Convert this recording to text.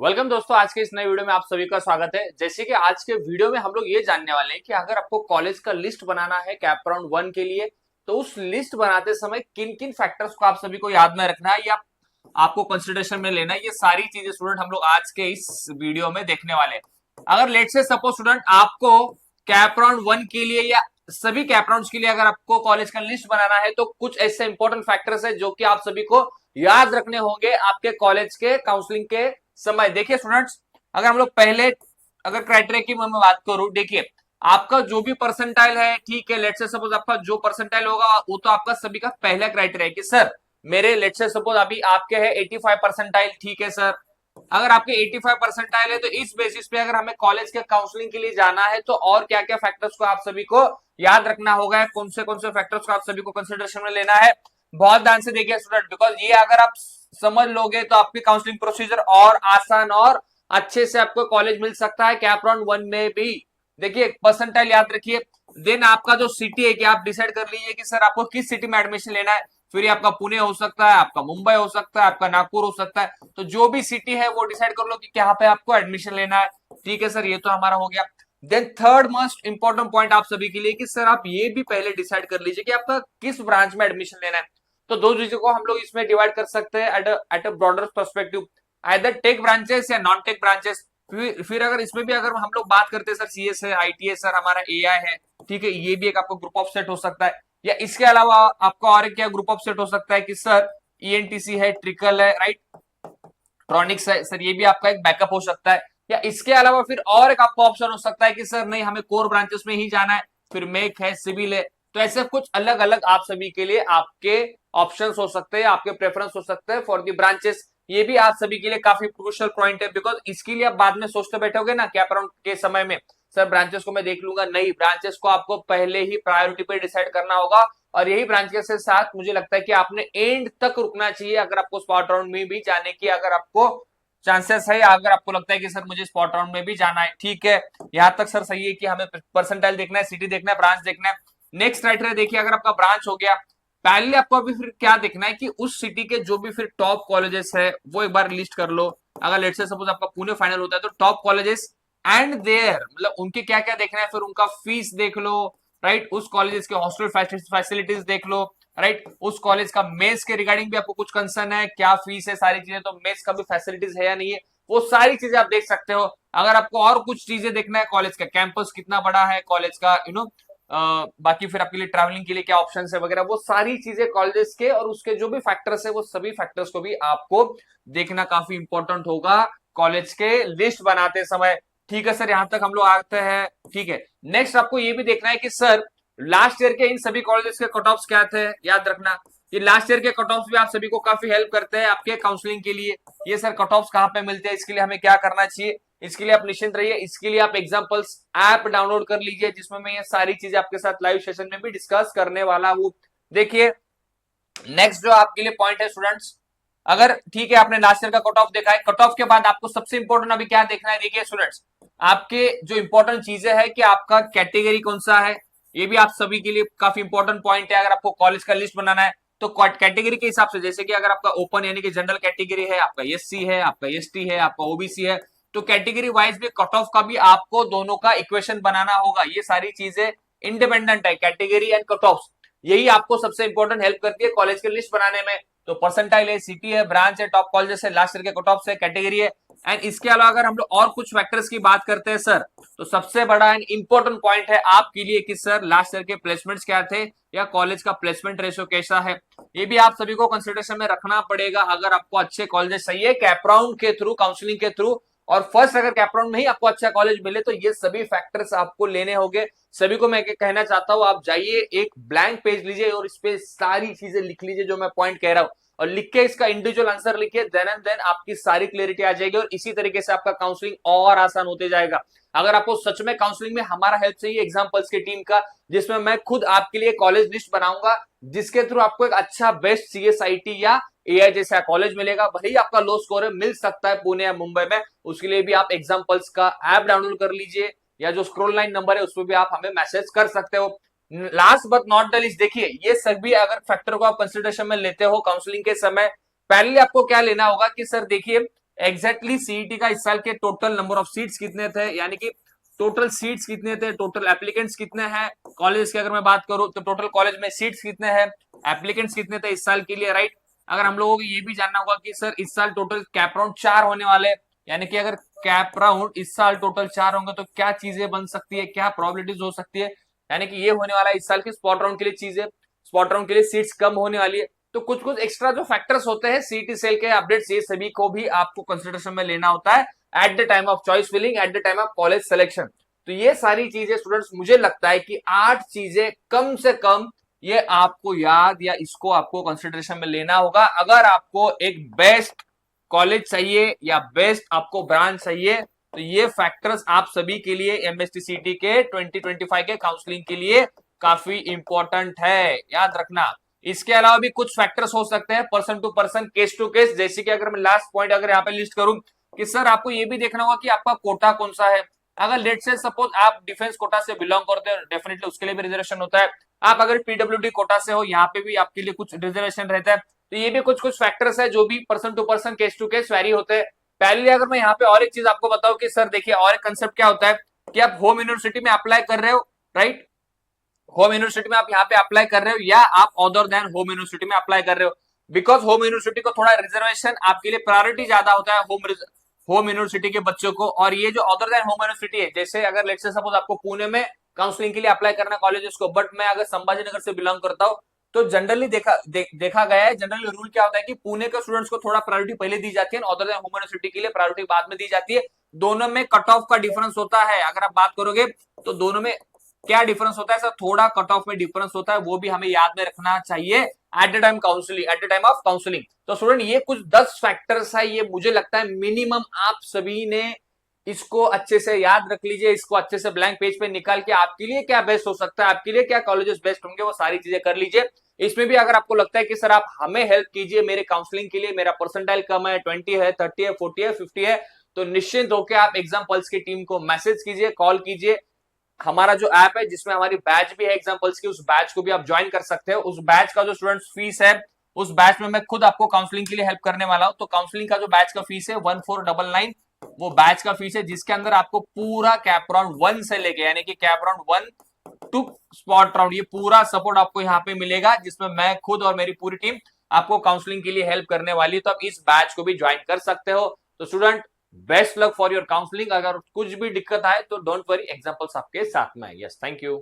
Welcome दोस्तों, आज के इस नए वीडियो में आप सभी का स्वागत है। जैसे कि आज के वीडियो में हम लोग ये जानने वाले हैं कि अगर आपको कॉलेज का लिस्ट बनाना है कैप राउंड 1 के लिए, तो उस लिस्ट बनाते समय किन किन फैक्टर्स को आप सभी को याद में रखना है या आपको कंसिडरेशन में लेना है, ये सारी चीजें स्टूडेंट हम लोग आज के इस वीडियो में देखने वाले हैं। अगर लेट से सपोज स्टूडेंट आपको कैप राउंड 1 के लिए या सभी कैप राउंड के लिए अगर आपको कॉलेज का लिस्ट बनाना है, तो कुछ ऐसे इंपॉर्टेंट फैक्टर्स है जो कि आप सभी को याद रखने होंगे आपके कॉलेज के काउंसलिंग के समय। देखिए स्टूडेंट्स, अगर हम लोग पहले अगर क्राइटेरिया की मैं बात करूं, देखिए आपका जो भी परसेंटाइल है, ठीक है, लेट से सपोज आपका जो परसेंटाइल होगा वो तो आपका सभी का पहला क्राइटेरिया है कि सर मेरे लेट से सपोज अभी आपके है 85 परसेंटाइल, ठीक है सर। अगर आपके 85 परसेंटाइल है तो इस बेसिस पे अगर हमें कॉलेज के काउंसलिंग के लिए जाना है तो और क्या क्या फैक्टर्स को आप सभी को याद रखना होगा, कौन से फैक्टर्स को आप सभी को कंसिडरेशन में लेना है। बहुत ध्यान से देखिए स्टूडेंट, बिकॉज ये अगर आप समझ लोगे तो आपकी काउंसलिंग प्रोसीजर और आसान और अच्छे से आपको कॉलेज मिल सकता है कैप राउंड 1 में भी। देखिए परसेंटाइल याद रखिए, देन आपका जो सिटी है कि आप डिसाइड कर लीजिए कि सर आपको किस सिटी में एडमिशन लेना है। फिर आपका पुणे हो सकता है, आपका मुंबई हो सकता है, आपका नागपुर हो सकता है, तो जो भी सिटी है वो डिसाइड कर लो कि कहाँ पे आपको एडमिशन लेना है। ठीक है सर, ये तो हमारा हो गया। Then third most important point आप सभी के लिए कि सर आप ये भी पहले डिसाइड कर लीजिए कि आपका किस ब्रांच में एडमिशन लेना है। तो दो चीजों को हम लोग इसमें डिवाइड कर सकते हैं at a broader perspective, either tech branches या नॉन टेक ब्रांचेस। फिर अगर इसमें भी अगर हम लोग बात करते हैं सर सीएस है, आईटी है, सर हमारा एआई है, ठीक है, ये भी एक आपको ग्रुप ऑफ सेट हो सकता है। या इसके अलावा आपका और एक क्या ग्रुप ऑफ सेट हो सकता है कि सर ईएनटीसी है, ट्रिकल है, राइट, ट्रॉनिक्स है, सर ये भी आपका एक बैकअप हो सकता है। या इसके अलावा फिर और एक आपका ऑप्शन हो सकता है कि सर नहीं हमें कोर ब्रांचेस में ही जाना है, फिर मेक है, सिविल है। तो ऐसे कुछ अलग अलग आप सभी के लिए आपके ऑप्शंस हो सकते हैं, आपके प्रेफरेंस हो सकते हैं फॉर दी ब्रांचेस। ये भी आप सभी के लिए काफी क्रूशियल पॉइंट है, बिकॉज इसके लिए आप बाद में सोचते बैठोगे ना कैप राउंड के समय में, सर ब्रांचेस को मैं देख लूंगा, नहीं, ब्रांचेस को आपको पहले ही प्रायोरिटी पे डिसाइड करना होगा। और यही ब्रांचेस के साथ मुझे लगता है कि आपने एंड तक रुकना चाहिए अगर आपको स्पॉट राउंड में भी जाने की अगर आपको चांसेस है, अगर आपको लगता है कि सर मुझे स्पॉट राउंड में भी जाना है। ठीक है, यहां तक सर सही है कि हमें परसेंटाइल देखना है, सिटी देखना है, ब्रांच देखना है। नेक्स्ट क्राइटेरिया देखिए, अगर आपका ब्रांच हो गया, पहले आपको अभी फिर क्या देखना है कि उस सिटी के जो भी फिर टॉप कॉलेजेस है वो एक बार लिस्ट कर लो। अगर लेट से सपोज आपका पुणे फाइनल होता है तो टॉप कॉलेजेस एंड देयर मतलब उनके क्या क्या देखना है, फिर उनका फीस देख लो, राइट, उस कॉलेजेस के हॉस्टल फैसिलिटीज देख लो, राइट, उस कॉलेज का मेस के रिगार्डिंग भी आपको कुछ कंसर्न है, क्या फीस है, सारी चीजें, तो मेस का भी फैसिलिटीज है या नहीं है, वो सारी चीजें आप देख सकते हो। अगर आपको और कुछ चीजें देखना है, कॉलेज का कैंपस कितना बड़ा है, कॉलेज का बाकी फिर आपके लिए ट्रैवलिंग के लिए क्या ऑप्शन है वगैरह, वो सारी चीजें कॉलेजेस के और उसके जो भी फैक्टर्स है वो सभी फैक्टर्स को भी आपको देखना काफी इंपॉर्टेंट होगा कॉलेज के लिस्ट बनाते समय। ठीक है सर, यहां तक हम लोग आते हैं। ठीक है, नेक्स्ट आपको ये भी देखना है कि सर लास्ट ईयर के इन सभी कॉलेजेस के कट ऑफ्स क्या थे, याद रखना। ये लास्ट ईयर के कट ऑफ्स भी आप सभी को काफी हेल्प करते हैं आपके काउंसलिंग के लिए। ये सर कट ऑफ्स कहाँ पे मिलते हैं, इसके लिए हमें क्या करना चाहिए, इसके लिए आप निश्चिंत रहिए। इसके लिए आप एग्जाम्पल्स ऐप डाउनलोड कर लीजिए जिसमें मैं ये सारी चीजें आपके साथ लाइव सेशन में भी डिस्कस करने वाला हूँ। देखिए नेक्स्ट जो आपके लिए पॉइंट है स्टूडेंट्स, अगर ठीक है आपने लास्ट ईयर का कट ऑफ देखा है, कट ऑफ के बाद आपको सबसे इंपॉर्टेंट अभी क्या देखना है। देखिए स्टूडेंट्स, आपके जो इंपॉर्टेंट चीजें है कि आपका कैटेगरी कौन सा है, ये भी आप सभी के लिए काफी इंपॉर्टेंट पॉइंट है। अगर आपको कॉलेज का लिस्ट बनाना है तो कैटेगरी के हिसाब से, जैसे कि अगर आपका ओपन यानी कि जनरल कैटेगरी है, आपका एससी है, आपका एसटी है, आपका ओबीसी है, तो कैटेगरी वाइज भी कट ऑफ का भी आपको दोनों का इक्वेशन बनाना होगा। ये सारी चीजें इंडिपेंडेंट है, कैटेगरी एंड कट ऑफ, यही आपको सबसे इंपॉर्टेंट हेल्प करती है कॉलेज के लिस्ट बनाने में। तो परसेंटाइल है, सिटी है, ब्रांच है, टॉप कॉलेजेस है, लास्ट ईयर के कट ऑफ है, कैटेगरी है। एंड इसके अलावा अगर हम लोग और कुछ फैक्टर्स की बात करते हैं सर, तो सबसे बड़ा एंड इंपॉर्टेंट पॉइंट है आपके लिए कि सर लास्ट ईयर के प्लेसमेंट्स क्या थे या कॉलेज का प्लेसमेंट रेशियो कैसा है। ये भी आप सभी को कंसिडरेशन में रखना पड़ेगा अगर आपको अच्छे कॉलेज चाहिए कैप राउंड के थ्रू, काउंसलिंग के थ्रू। और फर्स्ट अगर कैप राउंड में ही आपको अच्छा कॉलेज मिले तो ये सभी फैक्टर्स आपको लेने होंगे। सभी को मैं कहना चाहता हूं, आप जाइए एक ब्लैंक पेज लीजिए और इस पे सारी चीजें लिख लीजिए जो मैं पॉइंट कह रहा हूं, और लिख के इसका इंडिविजुअल आंसर लिखिए, देन एंड देन आपकी सारी क्लियरिटी आ जाएगी और इसी तरीके से आपका काउंसलिंग और आसान होते जाएगा। अगर आपको सच में काउंसलिंग में हमारा हेल्प चाहिए एग्जाम्पल्स की टीम का, जिसमें मैं खुद आपके लिए कॉलेज लिस्ट बनाऊंगा जिसके थ्रू आपको एक अच्छा बेस्ट सीएसआईटी या एआई जैसा कॉलेज मिलेगा, भले ही आपका लो स्कोर है, मिल सकता है पुणे या मुंबई में, उसके लिए भी आप एग्जाम्पल्स का ऐप डाउनलोड कर लीजिए या जो स्क्रॉल लाइन नंबर है उसमें भी आप हमें मैसेज कर सकते हो। Last but not the least, देखिए ये सभी अगर फैक्टर को आप कंसिडरेशन में लेते हो काउंसलिंग के समय, पहले आपको क्या लेना होगा कि सर देखिए एग्जैक्टली सीईटी का इस साल के टोटल नंबर ऑफ सीट्स कितने थे, यानी कि टोटल सीट्स कितने थे, टोटल एप्लीकेंट्स कितने हैं कॉलेज की अगर मैं बात करूं तो टोटल कॉलेज में सीट्स कितने हैं, एप्लीकेंट्स कितने थे इस साल के लिए, राइट। अगर हम लोगों को ये भी जानना होगा कि सर इस साल टोटल कैप राउंड 4 होने वाले, यानी कि अगर कैप राउंड इस साल टोटल 4 होंगे तो क्या चीजें बन सकती है, क्या प्रोबेबिलिटीज हो सकती है, यानी कि ये होने वाला है इस साल की स्पॉट राउंड के लिए चीजें, स्पॉट राउंड के लिए सीट्स कम होने वाली है। तो कुछ कुछ एक्स्ट्रा जो फैक्टर्स होते हैं सीटी सेल के अपडेट्स, ये सभी को भी आपको कंसिडरेशन में लेना होता है at the time of choice filling, at the time of college selection. तो ये सारी चीजें स्टूडेंट्स मुझे लगता है कि 8 चीजें कम से कम ये आपको याद या इसको आपको कंसिडरेशन में लेना होगा अगर आपको एक बेस्ट कॉलेज चाहिए या बेस्ट आपको ब्रांच चाहिए। तो ये फैक्टर्स आप सभी के लिए एमएसटीसीटी के 2025 के काउंसलिंग के लिए काफी इंपॉर्टेंट है, याद रखना। इसके अलावा भी कुछ फैक्टर्स हो सकते हैं person to person, case to case, जैसे कि अगर मैं लास्ट पॉइंट अगर यहाँ पे लिस्ट करूं कि सर आपको ये भी देखना होगा कि आपका कोटा कौन सा है। अगर लेट से सपोज आप डिफेंस कोटा से बिलोंग करते हो, डेफिनेटली उसके लिए भी रिजर्वेशन होता है। आप अगर पीडब्ल्यूडी कोटा से हो, यहाँ पे भी आपके लिए कुछ रिजर्वेशन रहता है। तो ये भी कुछ कुछ फैक्टर्स है जो भी person to person, case to case vary होते हैं। पहले अगर मैं यहाँ पे और एक चीज आपको बताऊं कि सर देखिए और एक कंसेप्ट क्या होता है कि आप होम यूनिवर्सिटी में अप्लाई कर रहे हो, राइट, होम यूनिवर्सिटी में आप यहाँ पे अप्लाई कर रहे हो या आप अदर देन होम यूनिवर्सिटी में अप्लाई कर रहे हो, बिकॉज होम यूनिवर्सिटी को थोड़ा रिजर्वेशन आपके लिए प्रायोरिटी ज्यादा होता है होम यूनिवर्सिटी के बच्चों को। और ये जो अदर देन होम यूनिवर्सिटी है, जैसे अगर लेट्स से सपोज आपको पुणे में काउंसलिंग के लिए अप्लाई करना कॉलेजेस को, बट मैं अगर संभाजी नगर से बिलोंग करता हूँ, तो जनरली देखा गया है, जनरली रूल क्या होता है कि पुणे के स्टूडेंट्स को थोड़ा प्रायोरिटी पहले दी जाती है, अदर देन होम यूनिवर्सिटी के लिए प्रायोरिटी बाद में दी जाती है। दोनों में कट ऑफ का डिफरेंस होता है, अगर आप बात करोगे तो दोनों में क्या डिफरेंस होता है सर, थोड़ा कट ऑफ में डिफरेंस होता है, वो भी हमें याद में रखना चाहिए eight the time counselling, eight the time of counselling. तो स्टूडेंट ये कुछ 10 फैक्टर्स है, ये मुझे लगता है मिनिमम आप सभी ने इसको अच्छे से याद रख लीजिए, इसको अच्छे से ब्लैंक पेज पे निकाल के आपके लिए क्या बेस्ट हो सकता है, आपके लिए क्या कॉलेजेस बेस्ट होंगे, वो सारी चीजें कर लीजिए। इसमें भी अगर आपको लगता है कि सर आप हमें हेल्प कीजिए मेरे काउंसलिंग के लिए, मेरा परसेंटाइल कम है, 20 है, 30 है, 40 है, 50 है, तो निश्चिंत होकर आप एग्जाम पल्स की टीम को मैसेज कीजिए, कॉल कीजिए। हमारा जो ऐप है जिसमें हमारी बैच भी है एग्जाम्पल्स की, उस बैच को भी आप ज्वाइन कर सकते हो। उस बैच का जो स्टूडेंट्स फीस है, उस बैच में मैं खुद आपको काउंसलिंग के लिए हेल्प करने वाला हूं। तो काउंसलिंग का जो बैच का फीस है 1499, वो बैच का फीस है जिसके अंदर आपको पूरा कैप राउंड 1 से लेके, यानी कि CAP round 1 to spot round, ये पूरा सपोर्ट आपको यहाँ पे मिलेगा, जिसमें मैं खुद और मेरी पूरी टीम आपको काउंसलिंग के लिए हेल्प करने वाली है। तो आप इस बैच को भी ज्वाइन कर सकते हो। तो student best luck for your counselling, अगर कुछ भी दिक्कत आए तो डोंट वरी, एग्जांपल्स आपके साथ में। Yes, thank you.